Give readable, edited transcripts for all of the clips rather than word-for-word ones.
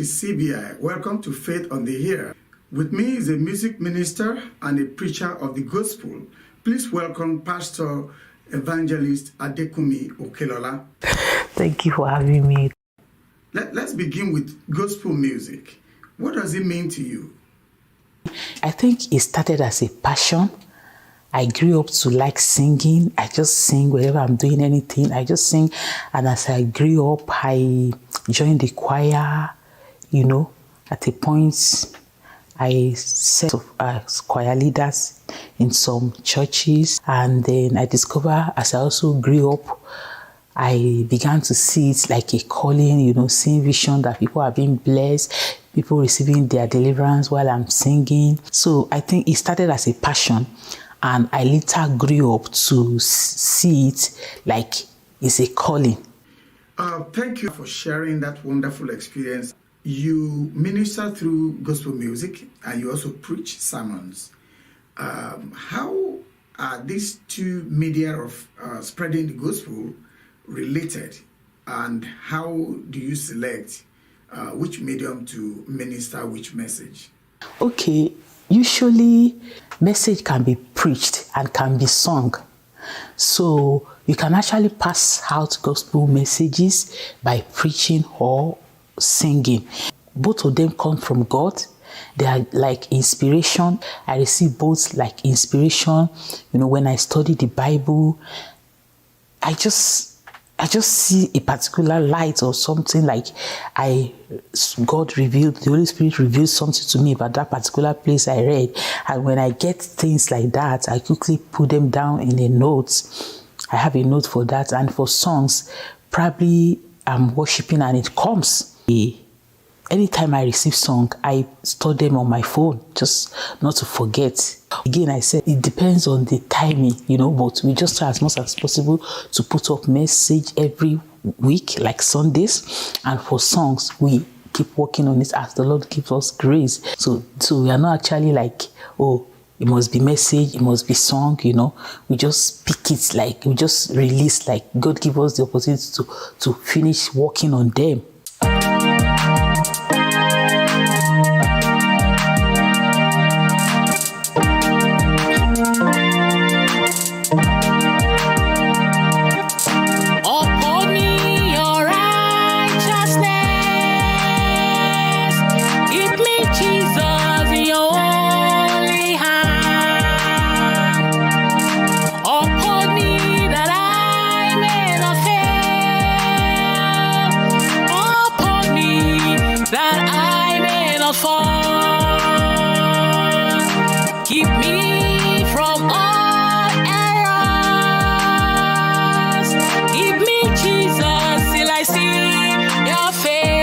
is CBI. Welcome to Faith on the Air. With me is a music minister and a preacher of the gospel. Please welcome Pastor Evangelist Adekunmi Okelola. Thank you for having me. Let's begin with gospel music. What does it mean to you? I think it started as a passion. I grew up to like singing. I just sing whenever I'm doing anything. I just sing. And as I grew up, I joined the choir. At a point, I served as choir leaders in some churches. And then I discovered as I also grew up, I began to see it like a calling, seeing vision that people are being blessed, people receiving their deliverance while I'm singing. So I think it started as a passion. And I later grew up to see it like it's a calling. Thank you for sharing that wonderful experience. You minister through gospel music and you also preach sermons. How are these two media of spreading the gospel related? And how do you select which medium to minister which message? Okay. Usually, message can be preached and can be sung. So you can actually pass out gospel messages by preaching or singing. Both of them come from God. They are like inspiration. I receive both like inspiration. When I study the Bible, I just see a particular light or something like God revealed, the Holy Spirit revealed something to me about that particular place I read. And when I get things like that, I quickly put them down in a note. I have a note for that. And for songs, probably I'm worshiping and it comes. Anytime I receive song, I store them on my phone, just not to forget. Again, I said it depends on the timing, but we just try as much as possible to put up message every week, like Sundays. And for songs, we keep working on it as the Lord gives us grace. So we are not actually like, it must be message, it must be song, We just pick it we just release God give us the opportunity to finish working on them. Keep me from all errors. Give me Jesus till I see your face.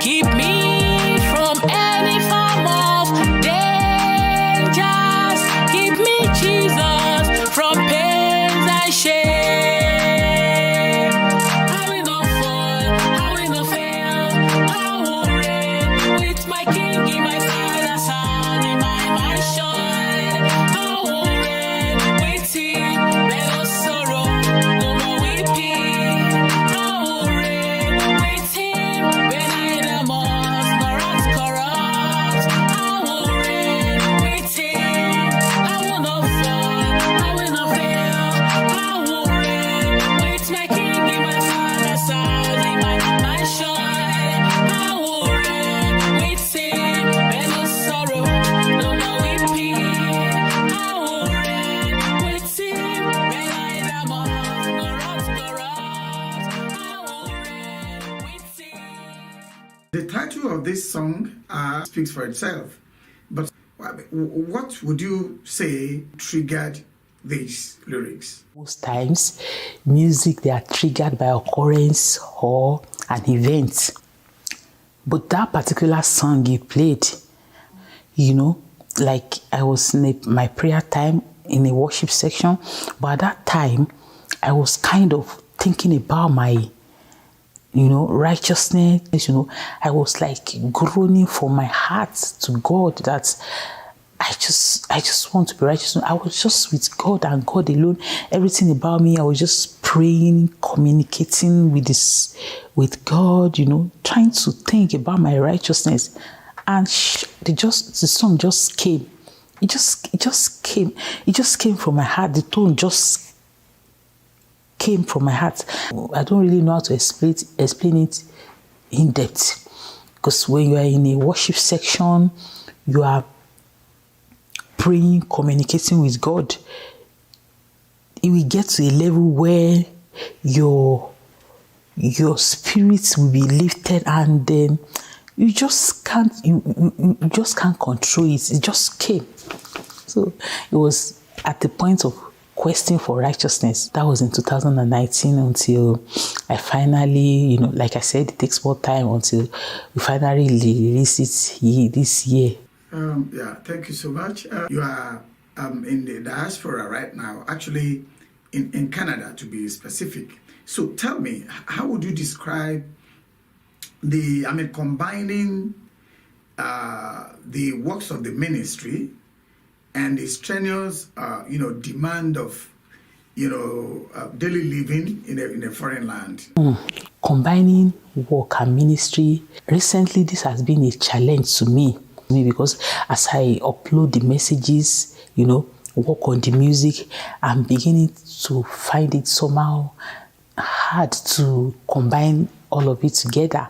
Keep me from any form of dangers. Keep me Jesus from pains and shame. I will not fall, I will not fail. I will reign with my King in my side. The title of this song speaks for itself, but what would you say triggered these lyrics? Most times, music, they are triggered by occurrence or an event. But that particular song you played, like I was in my prayer time in a worship section, but at that time, I was kind of thinking about my righteousness, I was like groaning for my heart to God that I just want to be righteous. I was just with God and God alone. Everything about me, I was just praying, communicating with God, trying to think about my righteousness. And the song just came. It just came. It just came from my heart. The tone just came from my heart. I don't really know how to explain it in depth. Because when you are in a worship section, you are praying, communicating with God. It will get to a level where your spirits will be lifted, and then you just can't control it. It just came. So it was at the point of questing for righteousness. That was in 2019 until I finally, like I said, it takes more time until we finally release it this year. Thank you so much. You are in the diaspora right now, actually in Canada to be specific. So tell me, how would you describe combining the works of the ministry and the strenuous, demand of, daily living in a foreign land? Combining work and ministry. Recently, this has been a challenge to me because as I upload the messages, work on the music, I'm beginning to find it somehow hard to combine all of it together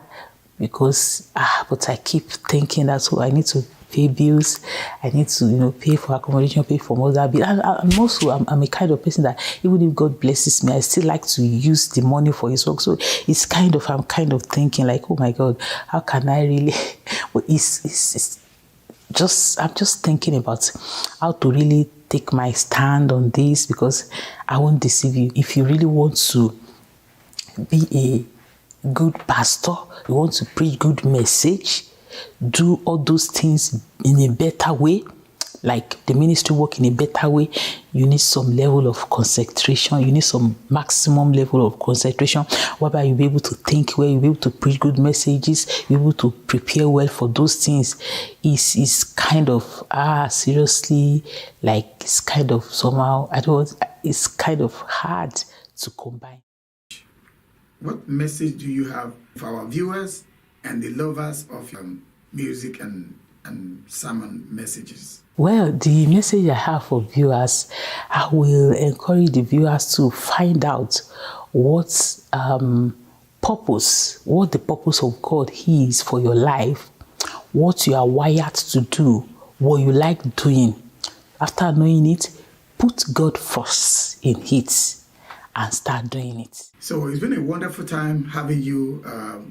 because but I keep thinking that I need to pay bills, I need to pay for accommodation, pay for mother bill. I'm also I'm a kind of person that even if God blesses me, I still like to use the money for His work. So I'm kind of thinking like, oh my God, how can I really? Well, I'm just thinking about how to really take my stand on this, because I won't deceive you. If you really want to be a good pastor, you want to preach good message, do all those things in a better way, like the ministry work in a better way, you need some level of concentration. You need some maximum level of concentration, whereby you'll be able to think well, you'll be able to preach good messages, you'll be able to prepare well for those things. It's kind of, seriously, like it's kind of somehow, it's kind of hard to combine. What message do you have for our viewers and the lovers of music and sermon messages? Well, the message I have for viewers, I will encourage the viewers to find out what the purpose of God is for your life, what you are wired to do, what you like doing. After knowing it, put God first in it and start doing it. So it's been a wonderful time having you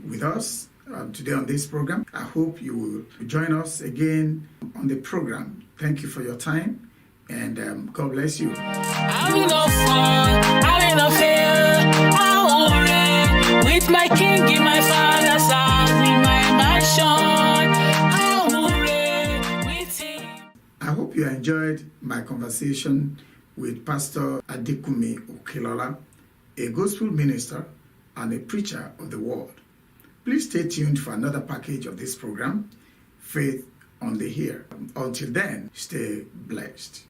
with us today on this program. I hope you will join us again on the program. Thank you for your time, and God bless you. I will not fall, I will not fail. I will reign with my King in my Father's house, in my mansion. I will reign with Him. I hope you enjoyed my conversation with Pastor Adekunmi Okelola, a gospel minister and a preacher of the word. Please stay tuned for another package of this program, Faith on the Ear. Until then, stay blessed.